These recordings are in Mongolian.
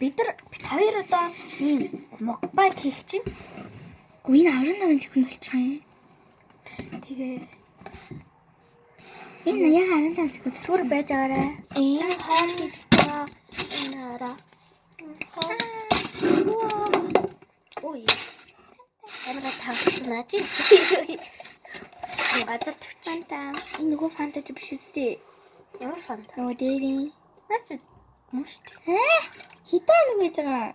бид хоёр одоо ийм мукбанг хийх чинь. Үгүй энэ 15 секунд болчихсон юм. Тэгээ Энэ яг 15 секунд түр байж байгаарай. Энэ хоол хийхдээ энэ хараа. Ой. Амра тавцнаа чи. Газар тавьчихсан та. Энэ нөгөө фантаж биш үстэй. Ямар фант? Нөгөө дээрийн. Наач мушт. Хитаа нэг гэж байгаа.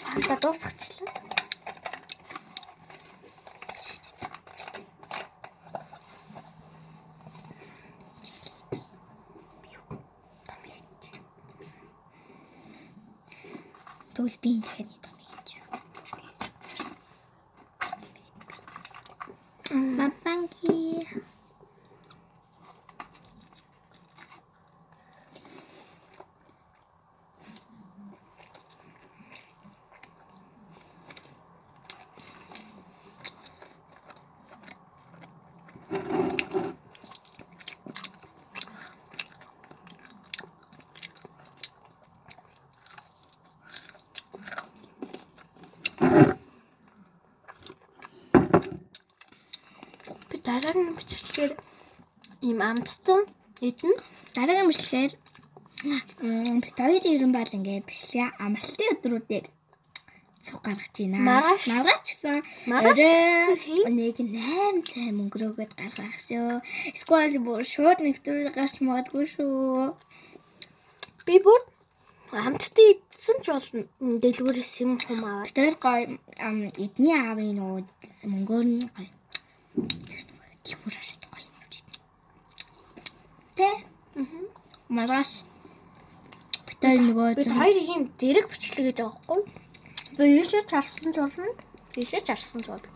Фанта дуусчихлаа. Тэгвэл би энэ дахиад нэг юм хийж. Мапанги. Дараагийн бичлэгээр ийм амттай эдэн Дараагийн бичлэгээр бид хоёрын ерөн бол ингээд бичлэгээ амралтын өдрүүдээр цуг гаргаж байна. Маргааш ч гэсэн нэг 8 цай өнгөрөөгөөд гаргах шүү. Эсвэл бүр шууд нэвтрүүлэг гарч магадгүй шүү. би бүр амттай идсэн ч болно. Дэлгүүрээс юм хум аваад. Тэр гоё эдний аавын нөгөө мөнгөөр нь гоё. Дэлгүүр ашиг гоё юм чи. Тэ? Маргааш бид хоёр ийм дэрэг бичлэг гэж байгаа байхгүй. Би ийшээ чарсан ч болно. Ийшээ чарсан ч болно.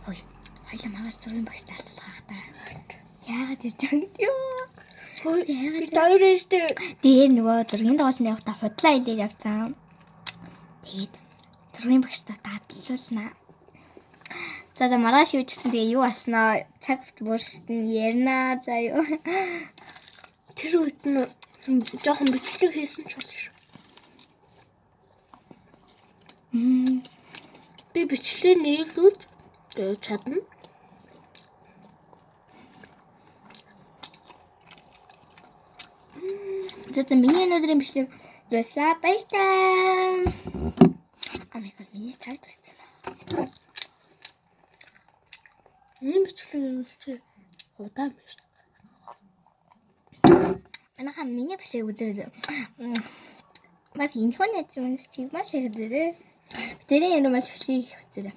Ой, хоёул магаас зургийн багш тааллах та. Яагаад ирж байгаа гэдэг юу? Ой, яагаад дайрэштэй. Тэгээ нөгөө зургийн дагуулсанд явах та худлаа илээд явцсан. Тэгээд зургийн багштай дадлуулнаа. За маргааш юу ч гэсэн тэгээ юу аснаа цаг бүрст нь ярина за юу. Тэр үед нь жоохон бичлэг хийсэн ч болно шүү. Би бичлэгийг нийлүүлж чадна. За миний өнөөдрийн бичлэг дуусла баярлалаа. Америкт миний цаг дууссан. Энэ бичлэг үстэй удаан биш. Манайхан миний бичлэг үзэр бас инфо нэт юм шиг маш их дээрээ. Тэрийн юм маш бичлэг их үзэрээ.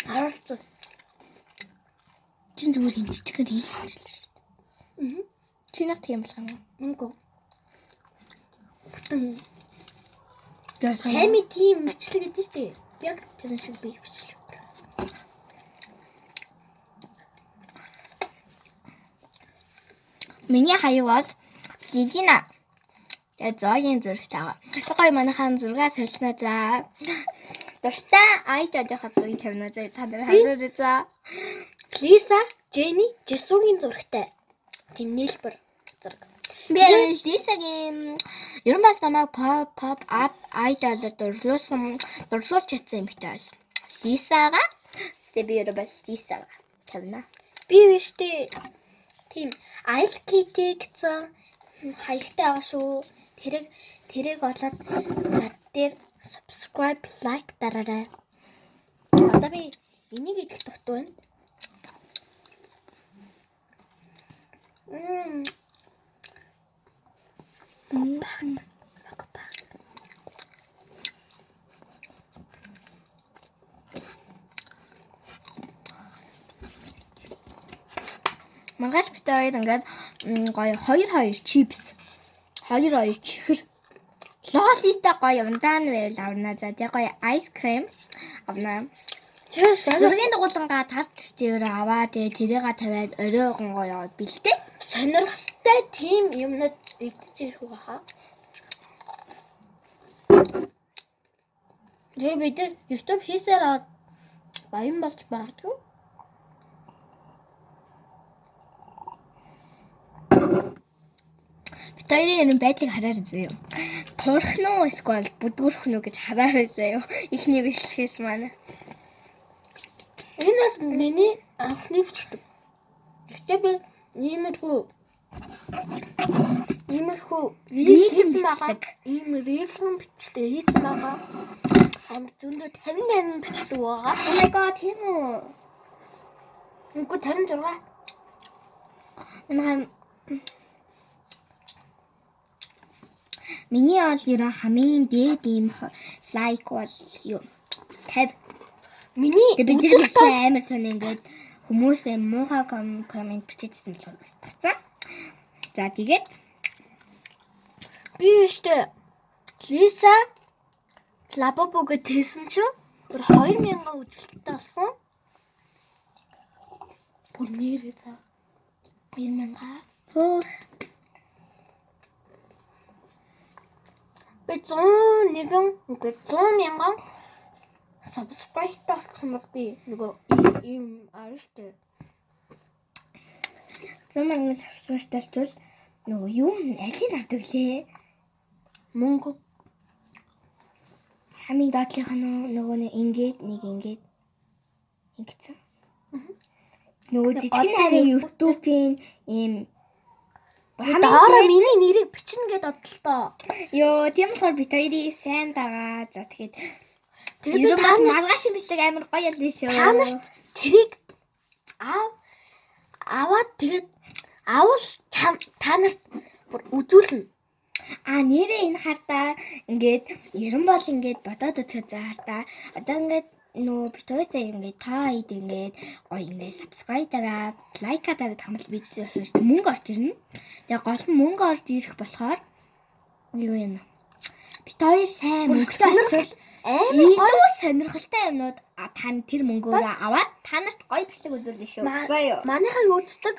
Арт. Чин зүгээр юм чичгээр хийх юм шиг шүү. Чи нэг тийм болох юм уу? Үгүй. Тами тийм бичлэг гэдэг шүү дээ. Яг тэр шиг би бичлэг. Миний хаяг бол Лилина. Тэгээд зоогийн зурагтай байгаа. Тэгвэл манайхан зураг солино за. Дуртай айдадынхаа зургийг тавина за. Та нар хараад за. Лиса, Jenny, Jisoo-гийн зурагтай. Тийм нээлбэр зураг. Би Лисагийн ерөн бол намайг pop up айдалд дурлуулж чадсан юм хтэй бол. Лисага. Тэгвэл би ерөн бол Лисага тавина. Би биштэй. Тийм Aisle Kitty гэсэн хаягтай байгаа шүү. Тэрийг олоод над дээр subscribe like дараарай. Одоо би энийг идэх дутуу байна. Маргааш бит хоёр ингээд гоё 2 чипс 2 чихэр лолитой гоё ундаан байл авна. За тэгээ гоё айс крем авна. Зургийн дагуулангаа тарт чивээр аваа. Тэгээ тэрийга тавиад оройгон гоё бэлтээ. Сонирхолтой тийм юмнууд игдэж ирэх байхаа. Тэгээ бид нар YouTube хийсээр баян болж магадгүй. Бид хоёрын юм байдлыг хараарай заяа. Турах нь уу эсвэл бүдгүрх нь үү гэж хараарай заяа. Ихний бичлэгээс маань. Энэ бол миний анхны бичлэг. Гэхдээ би иймэрхүү Рийлэн бичлэг. Ийм рийлэн бичлэг хийсэн байгаа. Амар зөндөө 58 бичлэг байгаа. Oh my god, тийм үү? Үгүй 56. Миний бол ерөн хамгийн дээд ийм лайк бол юу 50. Миний бид нар гэсэн амар сонь ингээд хүмүүсээ муухай коммент бичээдсэн болохоор бас тацсан. За тэгээд би өштэй Лиса Лабабо гэж хэлсэн чинь бүр 2000 үзэлттэй болсон. Бүр нэрээ та 2000. хөө Би 100,000 subscribe болсон бол би нөгөө ийм ариштэй 100,000 subscribe талчвал нөгөө юу алийг авдаг лээ? Монгол Хамгийн доотлих нь нөгөө нэг ингээд ингэсэн. Нөгөө жижигэн харин YouTube-ийн ийм Дараа миний нэрийг бичнэ гэдээ бодлоо. Йоо, тийм болохоор бид хоёрыг сайн дагаа. За тэгээд Тэгээд та маргааш юм бичлэг амар гоё ялна шүү. Та нарт тэрийг аваад тэгээд авал та нарт бүр үзүүлнэ. Нэрээ энэ хартаа ингээд 90 бол ингээд бодоод үзэх заарта. Одоо ингээд нөө бид хоёртай ингээд та хэд ингээд гоё ингээд subscribe дараа, лайк дараад хамт видео хийх мөнгө орж ирнэ. Тэгээ гол нь мөнгө орж ирэх болохоор юу юм. Бид хоёр сайн мөнгөтэй очвол илүү сонирхолтой юмнууд тань тэр мөнгөөрөө аваад та нарт гоё бичлэг үзүүлнэ шүү. За юу. Манайхаа үздэг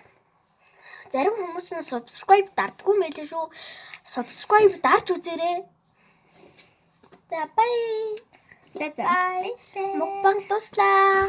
зарим хүмүүс нь subscribe дардггүй мэлээ шүү. Subscribe дарж үзээрэй. За bye. За. Мукбанг туслаа.